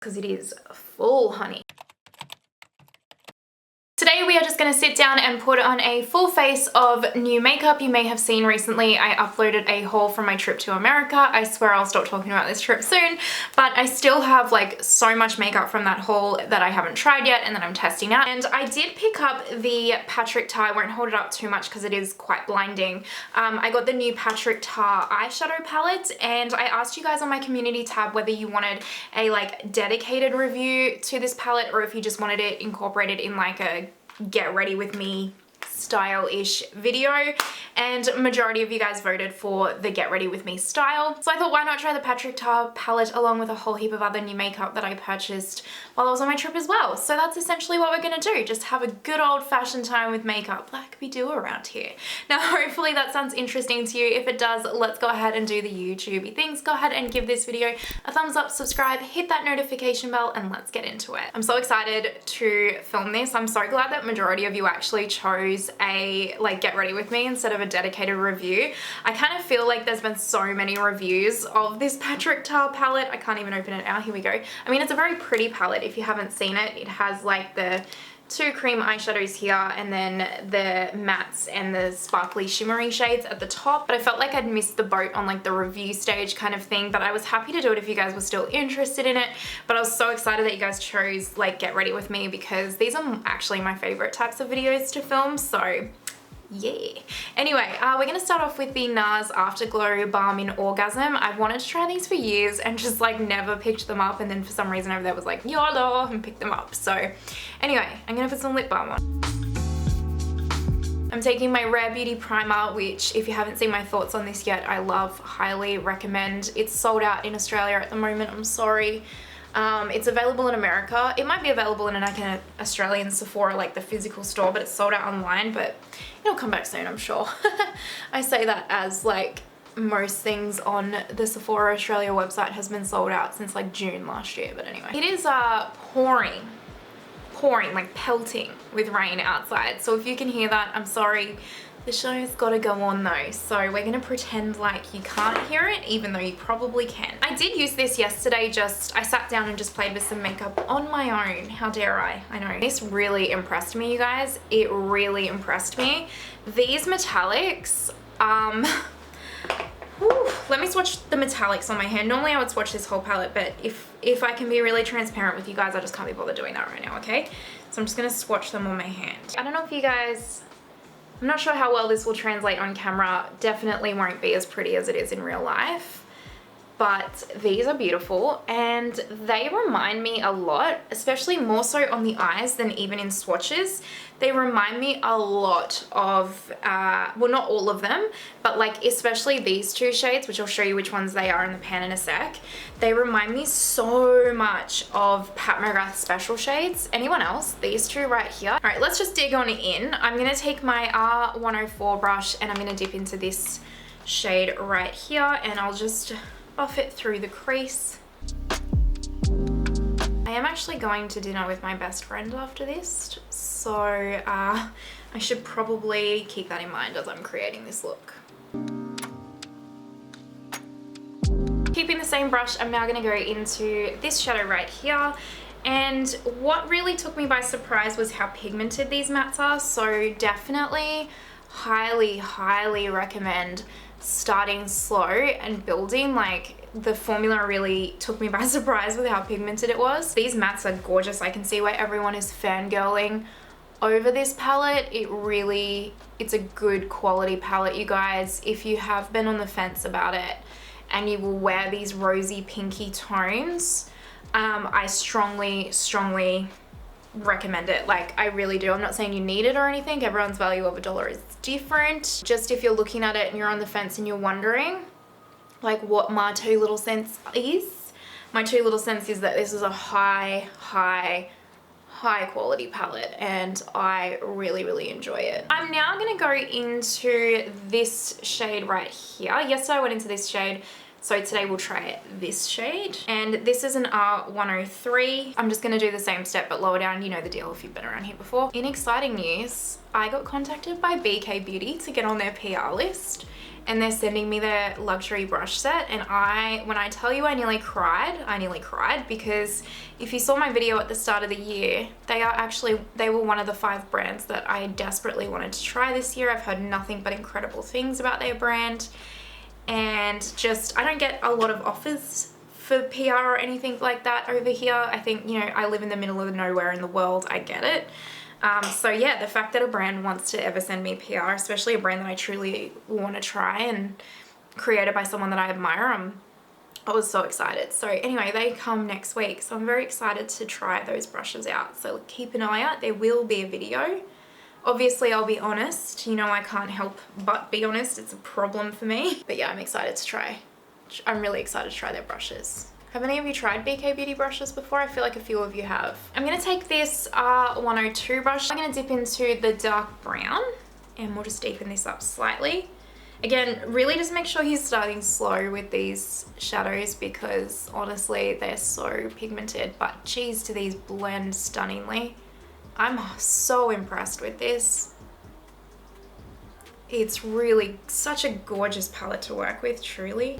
because it is full honey. Today we are just going to sit down and put on a full face of new makeup. You may have seen recently I uploaded a haul from my trip to America. I swear I'll stop talking about this trip soon, but I still have like so much makeup from that haul that I haven't tried yet and that I'm testing out. And I did pick up the Patrick Tar. I won't hold it up too much because it is quite blinding. I got the new Patrick Tar eyeshadow palette, and I asked you guys on my community tab whether you wanted a like dedicated review to this palette or if you just wanted it incorporated in like a get ready with me style-ish video, and majority of you guys voted for the get ready with me style. So I thought, why not try the Patrick Tar palette along with a whole heap of other new makeup that I purchased while I was on my trip as well. So that's essentially what we're gonna do, just have a good old-fashioned time with makeup like we do around here. Now hopefully that sounds interesting to you. If it does, let's go ahead and do the YouTubey things. Go ahead and give this video a thumbs up, subscribe, hit that notification bell, and let's get into it. I'm so excited to film this. I'm so glad that majority of you actually chose a like get ready with me instead of a dedicated review. I kind of feel like there's been so many reviews of this Patrick Tar palette. I can't even open it now. Here we go. I mean, it's a very pretty palette if you haven't seen it. It has like the two cream eyeshadows here and then the mattes and the sparkly shimmery shades at the top, but I felt like I'd missed the boat on like the review stage kind of thing, but I was happy to do it if you guys were still interested in it. But I was so excited that you guys chose like get ready with me because these are actually my favorite types of videos to film, so yeah. Anyway, we're gonna start off with the NARS Afterglow Balm in Orgasm. I've wanted to try these for years and just like never picked them up, and then for some reason over there was like YOLO and picked them up. So anyway, I'm gonna put some lip balm on. I'm taking my Rare Beauty Primer, which if you haven't seen my thoughts on this yet, I love, highly recommend. It's sold out in Australia at the moment, I'm sorry. It's available in America. It might be available in like an Australian Sephora, like the physical store, but it's sold out online, but it'll come back soon, I'm sure. I say that as like most things on the Sephora Australia website has been sold out since like June last year, but anyway. It is pouring, like pelting with rain outside. So if you can hear that, I'm sorry. The show's gotta go on though, so we're gonna pretend like you can't hear it, even though you probably can. I did use this yesterday, I sat down and just played with some makeup on my own. How dare I? I know. This really impressed me, you guys. It really impressed me. These metallics, let me swatch the metallics on my hand. Normally I would swatch this whole palette, but if I can be really transparent with you guys, I just can't be bothered doing that right now, okay? So I'm just gonna swatch them on my hand. I don't know if you guys, I'm not sure how well this will translate on camera. Definitely won't be as pretty as it is in real life, but these are beautiful and they remind me a lot, especially more so on the eyes than even in swatches. They remind me a lot of, well, not all of them, but like especially these two shades, which I'll show you which ones they are in the pan in a sec. They remind me so much of Pat McGrath Special shades. Anyone else? These two right here. All right, let's just dig on in. I'm gonna take my R104 brush and I'm gonna dip into this shade right here and I'll just buff it through the crease. I am actually going to dinner with my best friend after this, so I should probably keep that in mind as I'm creating this look. Keeping the same brush, I'm now going to go into this shadow right here, and what really took me by surprise was how pigmented these mattes are, so definitely highly recommend starting slow and building. Like the formula really took me by surprise with how pigmented it was. These mattes are gorgeous. I can see why everyone is fangirling over this palette. It's a good quality palette, you guys. If you have been on the fence about it and you will wear these rosy pinky tones, I strongly recommend it. Like, I really do. I'm not saying you need it or anything. Everyone's value of $1 is different. Just if you're looking at it and you're on the fence and you're wondering like what my 2 little cents is, my 2 little cents is that this is a high quality palette and I really enjoy it. I'm now gonna go into this shade right here. Yesterday I went into this shade, so today we'll try this shade, and this is an R103. I'm just gonna do the same step but lower down. You know the deal if you've been around here before. In exciting news, I got contacted by BK Beauty to get on their PR list, and they're sending me their luxury brush set, and when I tell you I nearly cried because if you saw my video at the start of the year, they were one of the 5 brands that I desperately wanted to try this year. I've heard nothing but incredible things about their brand, and just I don't get a lot of offers for PR or anything like that over here. I think, you know, I live in the middle of nowhere in the world, I get it. So yeah, the fact that a brand wants to ever send me PR, especially a brand that I truly want to try and created by someone that I admire, I was so excited. So anyway, they come next week, so I'm very excited to try those brushes out. So keep an eye out, there will be a video. Obviously I'll be honest, you know, I can't help but be honest, it's a problem for me. But yeah, I'm excited to try. I'm really excited to try their brushes. Have any of you tried BK Beauty brushes before? I feel like a few of you have. I'm gonna take this R102 brush. I'm gonna dip into the dark brown and we'll just deepen this up slightly. Again, really just make sure you're starting slow with these shadows because honestly, they're so pigmented, but geez, do these blend stunningly. I'm so impressed with this. It's really such a gorgeous palette to work with, truly.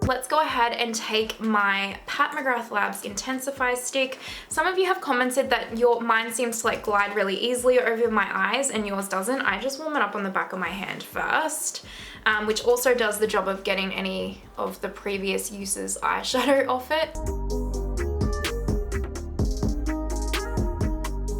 Let's go ahead and take my Pat McGrath Labs Intensify stick. Some of you have commented that mine seems to like glide really easily over my eyes and yours doesn't. I just warm it up on the back of my hand first, which also does the job of getting any of the previous uses eyeshadow off it.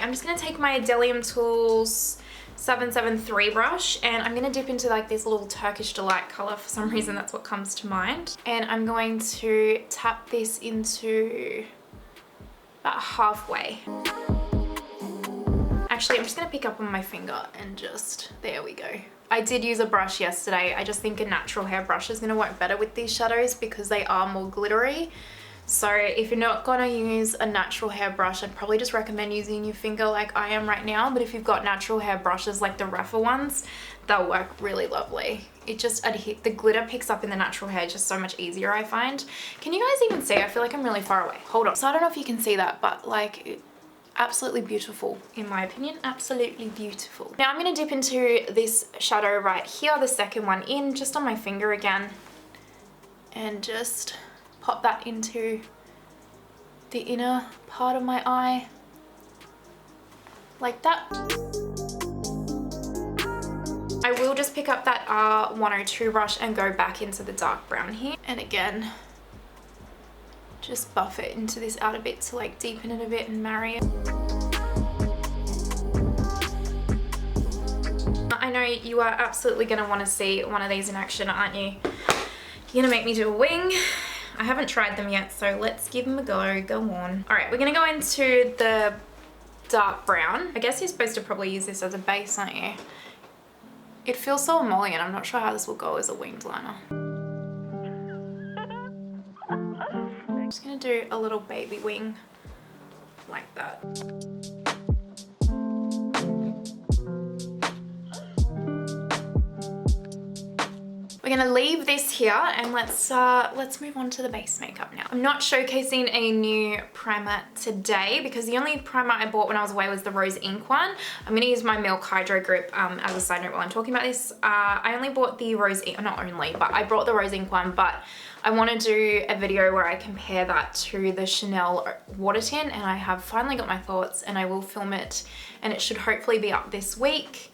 I'm just gonna take my Delium Tools 773 brush and I'm gonna dip into like this little Turkish Delight color. For some reason that's what comes to mind, and I'm going to tap this into about halfway. Actually, I'm just gonna pick up on my finger and just, there we go. I did use a brush yesterday. I just think a natural hair brush is gonna work better with these shadows because they are more glittery. So if you're not gonna use a natural hair brush, I'd probably just recommend using your finger like I am right now. But if you've got natural hair brushes like the Refa ones, they'll work really lovely. It just the glitter picks up in the natural hair just so much easier, I find. Can you guys even see? I feel like I'm really far away. Hold on. So I don't know if you can see that, but like absolutely beautiful in my opinion. Absolutely beautiful. Now I'm gonna dip into this shadow right here, the second one in, just on my finger again, and just pop that into the inner part of my eye like that. I will just pick up that R102 brush and go back into the dark brown here, and again just buff it into this outer bit to like deepen it a bit and marry it. I know you are absolutely going to want to see one of these in action, aren't you? You're gonna make me do a wing. I haven't tried them yet, so let's give them a go. Go on. All right, we're gonna go into the dark brown. I guess you're supposed to probably use this as a base, aren't you? It feels so emollient. I'm not sure how this will go as a winged liner. I'm just gonna do a little baby wing like that. We're gonna leave this here and let's move on to the base makeup now. I'm not showcasing a new primer today because the only primer I bought when I was away was the Rose Ink one. I'm gonna use my Milk Hydro Grip as a side note while I'm talking about this. I only bought the Rose Ink, not only, but I brought the Rose Ink one, but I want to do a video where I compare that to the Chanel water tint, and I have finally got my thoughts and I will film it, and it should hopefully be up this week.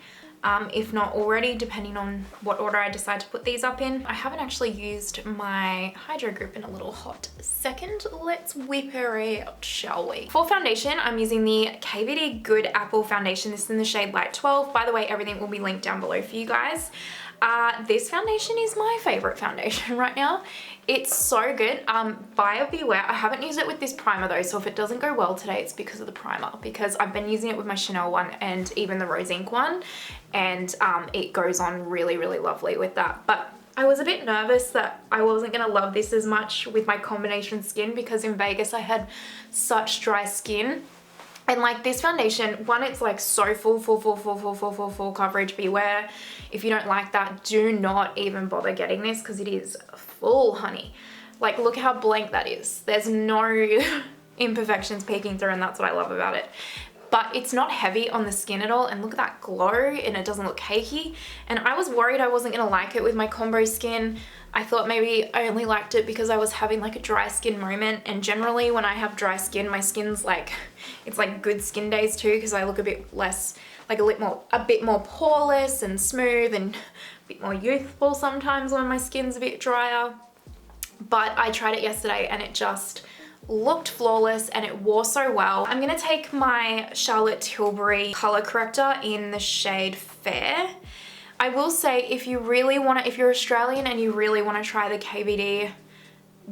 If not already, depending on what order I decide to put these up in. I haven't actually used my Hydro Grip in a little hot second. Let's whip her out, shall we? For foundation, I'm using the KVD Good Apple Foundation. This is in the shade Light 12. By the way, everything will be linked down below for you guys. This foundation is my favorite foundation right now. It's so good. Buyer beware. I haven't used it with this primer though, so if it doesn't go well today, it's because of the primer, because I've been using it with my Chanel one and even the Rose Ink one, and it goes on really, really lovely with that. But I was a bit nervous that I wasn't gonna love this as much with my combination skin, because in Vegas I had such dry skin. And like this foundation, one, it's like so full coverage. Beware. If you don't like that, do not even bother getting this because it is full, honey. Like look how blank that is. There's no imperfections peeking through, and that's what I love about it. but it's not heavy on the skin at all, and look at that glow, and it doesn't look cakey. And I was worried I wasn't gonna like it with my combo skin. I thought maybe I only liked it because I was having like a dry skin moment, and generally when I have dry skin, my skin's like, it's like good skin days too, because I look a bit less, like a bit more poreless and smooth and a bit more youthful sometimes when my skin's a bit drier. But I tried it yesterday and it just looked flawless and it wore so well. I'm gonna take my Charlotte Tilbury color corrector in the shade Fair. I will say, if you really want to, if you're Australian and you really want to try the KVD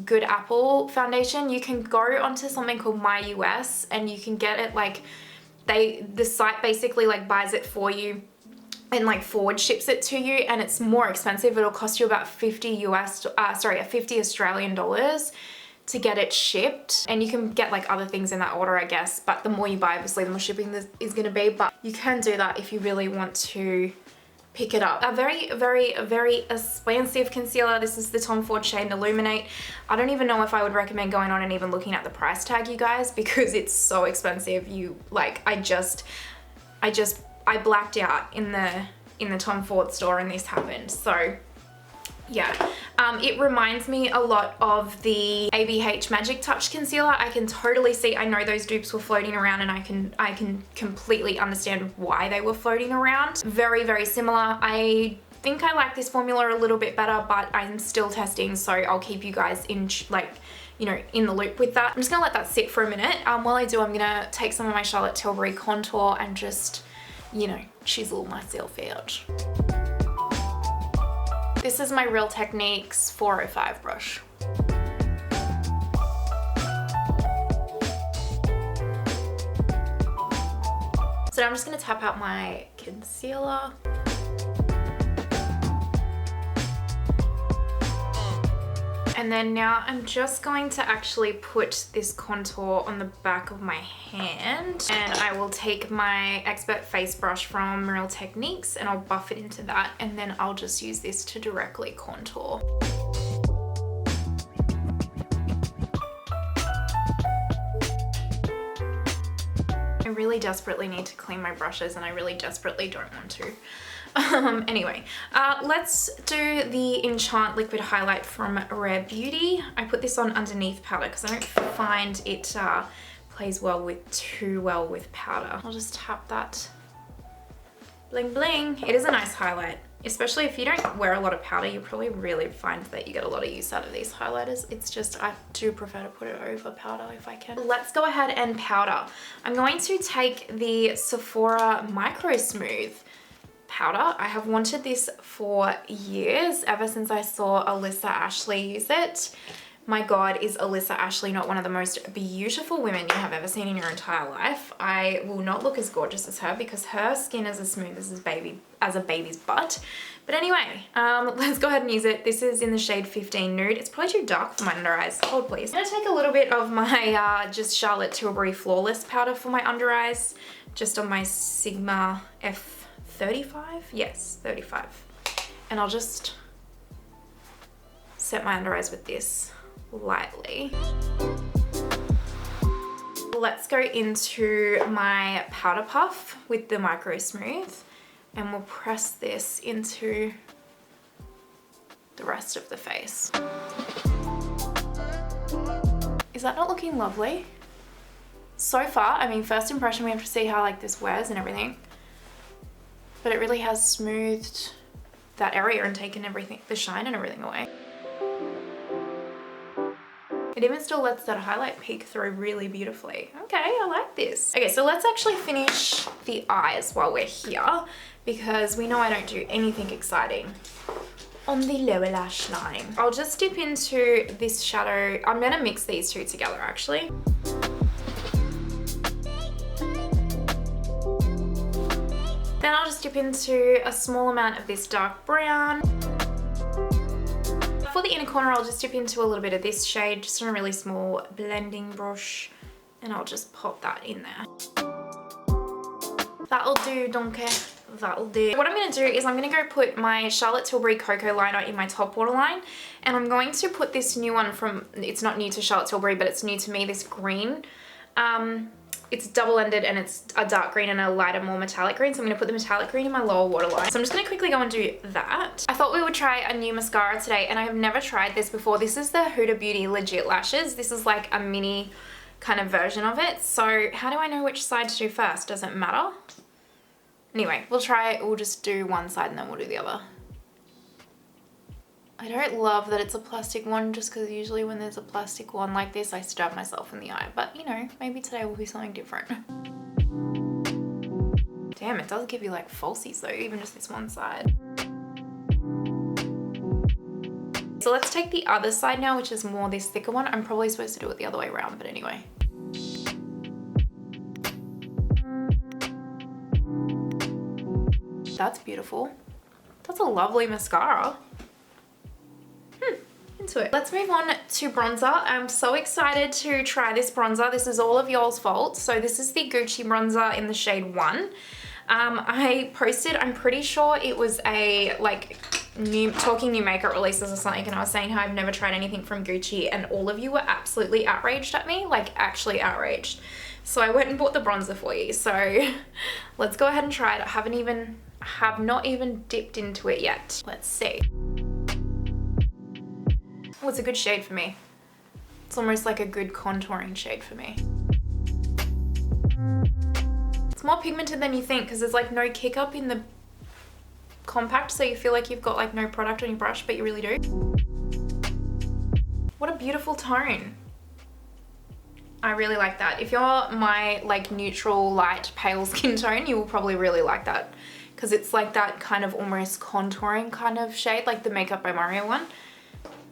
Good Apple foundation, you can go onto something called MYUS and you can get it like, the site basically like buys it for you and like forward ships it to you, and it's more expensive. It'll cost you about 50 Australian dollars to get it shipped, and you can get like other things in that order, I guess, but the more you buy, obviously the more shipping this is going to be, but you can do that if you really want to pick it up. A very expensive concealer. This is the Tom Ford shade Illuminate. I don't even know if I would recommend going on and even looking at the price tag, you guys, because it's so expensive. I blacked out in the Tom Ford store and this happened. So yeah, it reminds me a lot of the ABH Magic Touch concealer. I can totally see, I know those dupes were floating around, and I can completely understand why they were floating around. Very similar. I think I like this formula a little bit better, but I'm still testing, so I'll keep you guys in in the loop with that. I'm just gonna let that sit for a minute. While I do, I'm gonna take some of my Charlotte Tilbury contour and just, chisel myself out. This is my Real Techniques 405 brush. So now I'm just going to tap out my concealer. And then now I'm just going to actually put this contour on the back of my hand, and I will take my Expert Face Brush from Real Techniques and I'll buff it into that, and then I'll just use this to directly contour. I really desperately need to clean my brushes, and I really desperately don't want to. Anyway, let's do the Enchant Liquid Highlight from Rare Beauty. I put this on underneath powder because I don't find it plays too well with powder. I'll just tap that. Bling bling. It is a nice highlight, especially if you don't wear a lot of powder. You probably really find that you get a lot of use out of these highlighters. It's just, I do prefer to put it over powder if I can. Let's go ahead and powder. I'm going to take the Sephora Microsmooth powder. I have wanted this for years, ever since I saw Alyssa Ashley use it. My God, is Alyssa Ashley not one of the most beautiful women you have ever seen in your entire life? I will not look as gorgeous as her because her skin is as smooth as a baby's butt. But anyway, let's go ahead and use it. This is in the shade 15 Nude. It's probably too dark for my under eyes. Hold please. I'm gonna take a little bit of my just Charlotte Tilbury Flawless powder for my under eyes, just on my Sigma F35? Yes, 35. And I'll just set my under eyes with this lightly. Let's go into my powder puff with the Microsmooth, and we'll press this into the rest of the face. Is that not looking lovely? So far, I mean, first impression, we have to see how like this wears and everything, but it really has smoothed that area and taken everything, the shine and everything away. It even still lets that highlight peek through really beautifully. Okay, I like this. Okay, so let's actually finish the eyes while we're here, because we know I don't do anything exciting on the lower lash line. I'll just dip into this shadow. I'm gonna mix these two together actually. Then I'll just dip into a small amount of this dark brown. For the inner corner, I'll just dip into a little bit of this shade, just on a really small blending brush, and I'll just pop that in there. That'll do, donkey. That'll do. What I'm going to do is I'm going to go put my Charlotte Tilbury Cocoa Liner in my top waterline, and I'm going to put this new one from, it's not new to Charlotte Tilbury, but it's new to me, this green it's double-ended and it's a dark green and a lighter, more metallic green. So I'm going to put the metallic green in my lower waterline. So I'm just going to quickly go and do that. I thought we would try a new mascara today, and I have never tried this before. This is the Huda Beauty Legit Lashes. This is like a mini kind of version of it. So how do I know which side to do first? Does it matter? Anyway, we'll just do one side and then we'll do the other. I don't love that it's a plastic one, just because usually when there's a plastic one like this, I stab myself in the eye. But you know, maybe today will be something different. Damn, it does give you like falsies though, even just this one side. So let's take the other side now, which is more this thicker one. I'm probably supposed to do it the other way around, but anyway. That's beautiful. That's a lovely mascara. Into it. Let's move on to bronzer. I'm so excited to try this bronzer. This is all of y'all's fault. So this is the Gucci bronzer in the shade 1. I posted, I'm pretty sure it was a like talking new makeup releases or something, and I was saying how I've never tried anything from Gucci, and all of you were absolutely outraged at me, like actually outraged. So I went and bought the bronzer for you. So let's go ahead and try it. I have not even dipped into it yet. Let's see. Oh, it's a good shade for me. It's almost like a good contouring shade for me. It's more pigmented than you think because there's like no kick up in the compact, so you feel like you've got like no product on your brush, but you really do. What a beautiful tone. I really like that. If you're my like neutral, light, pale skin tone, you will probably really like that because it's like that kind of almost contouring kind of shade, like the Makeup by Mario one.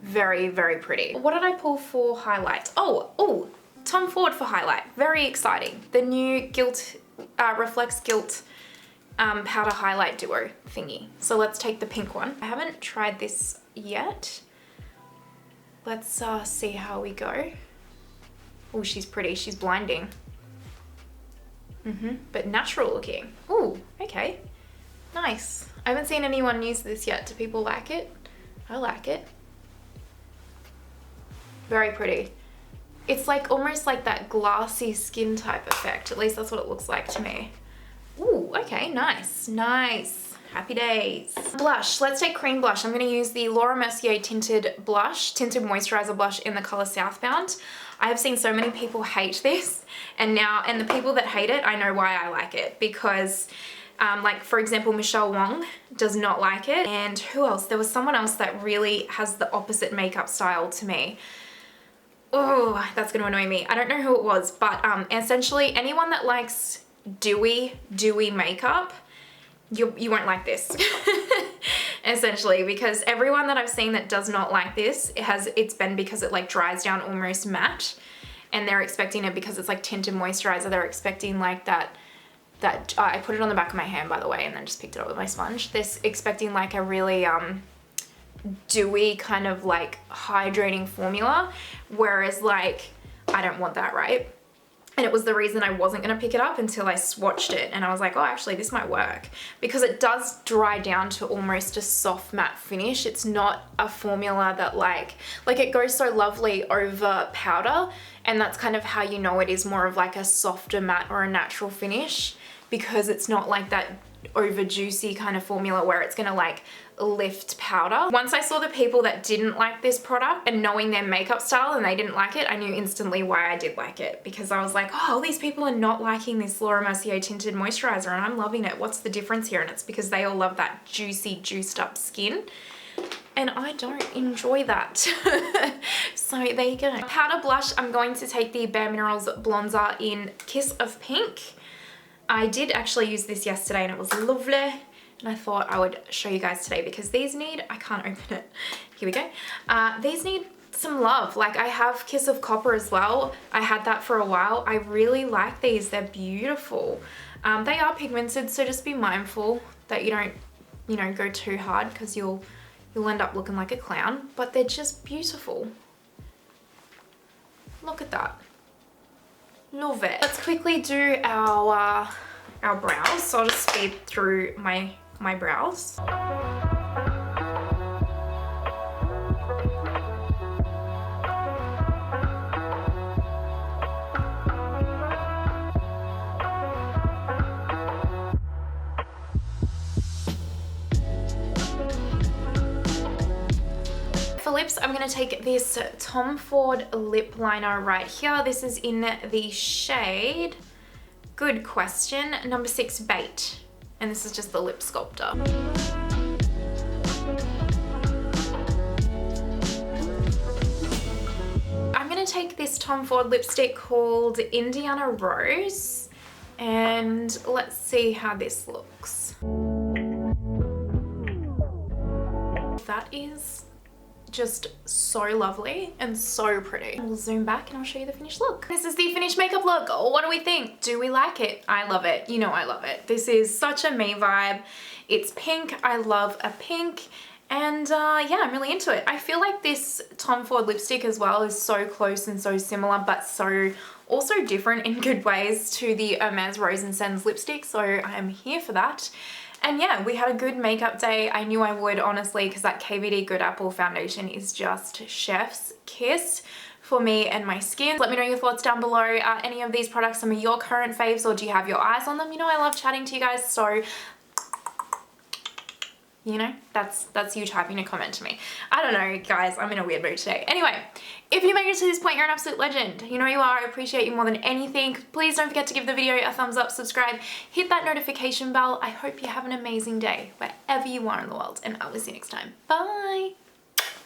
Very, very pretty. What did I pull for highlight? Oh, Tom Ford for highlight. Very exciting. The new Reflex Gilt powder highlight duo thingy. So let's take the pink one. I haven't tried this yet. Let's see how we go. Oh, she's pretty. She's blinding. But natural looking. Oh, okay. Nice. I haven't seen anyone use this yet. Do people like it? I like it. Very pretty. It's like almost like that glassy skin type effect. At least that's what it looks like to me. Ooh, okay, nice, nice. Happy days. Blush, let's take cream blush. I'm gonna use the Laura Mercier tinted moisturizer blush in the color Southbound. I have seen so many people hate this, and the people that hate it, I know why I like it, because like for example, Michelle Wong does not like it, and who else? There was someone else that really has the opposite makeup style to me. Oh, that's gonna annoy me. I don't know who it was, but essentially anyone that likes dewy makeup, you won't like this. Essentially, because everyone that I've seen that does not like this, it's been because it like dries down almost matte, and they're expecting it because it's like tinted moisturizer. They're expecting like that I put it on the back of my hand, by the way, and then just picked it up with my sponge. They're expecting like a really dewy kind of like hydrating formula, whereas like I don't want that, right? And it was the reason I wasn't going to pick it up until I swatched it, and I was like, oh, actually this might work, because it does dry down to almost a soft matte finish. It's not a formula that like it goes so lovely over powder, and that's kind of how you know it is more of like a softer matte or a natural finish, because it's not like that over juicy kind of formula where it's gonna like lift powder. Once I saw the people that didn't like this product, and knowing their makeup style and they didn't like it, I knew instantly why I did like it, because I was like, oh, these people are not liking this Laura Mercier tinted moisturizer and I'm loving it. What's the difference here? And it's because they all love that juicy, juiced up skin, and I don't enjoy that. So there you go. Powder blush, I'm going to take the Bare Minerals Bronzer in Kiss of Pink. I did actually use this yesterday and it was lovely, and I thought I would show you guys today because these need, I can't open it, here we go. These need some love. Like I have Kiss of Copper as well. I had that for a while. I really like these, they're beautiful. They are pigmented, so just be mindful that you don't, you know, go too hard, because you'll end up looking like a clown, but they're just beautiful. Look at that. Love it. Let's quickly do our brows. So I'll just speed through my brows. gonna take this Tom Ford lip liner right here. This is in the shade, good question, number 6 Bait. And this is just the lip sculptor. I'm gonna take this Tom Ford lipstick called Indiana Rose, and let's see how this looks. That is just so lovely and so pretty. We'll zoom back and I'll show you the finished look. This is the finished makeup look. What do we think? Do we like it? I love it. You know I love it. This is such a me vibe. It's pink. I love a pink. And yeah, I'm really into it. I feel like this Tom Ford lipstick as well is so close and so similar, but so also different in good ways to the Hermes Rose and Sens lipstick. So I am here for that. And yeah, we had a good makeup day. I knew I would, honestly, because that KVD Good Apple foundation is just chef's kiss for me and my skin. Let me know your thoughts down below. Are any of these products some of your current faves, or do you have your eyes on them? You know, I love chatting to you guys, so you know, that's you typing a comment to me. I don't know, guys, I'm in a weird mood today. Anyway, if you made it to this point, you're an absolute legend. You know you are. I appreciate you more than anything. Please don't forget to give the video a thumbs up, subscribe, hit that notification bell. I hope you have an amazing day wherever you are in the world, and I will see you next time. Bye.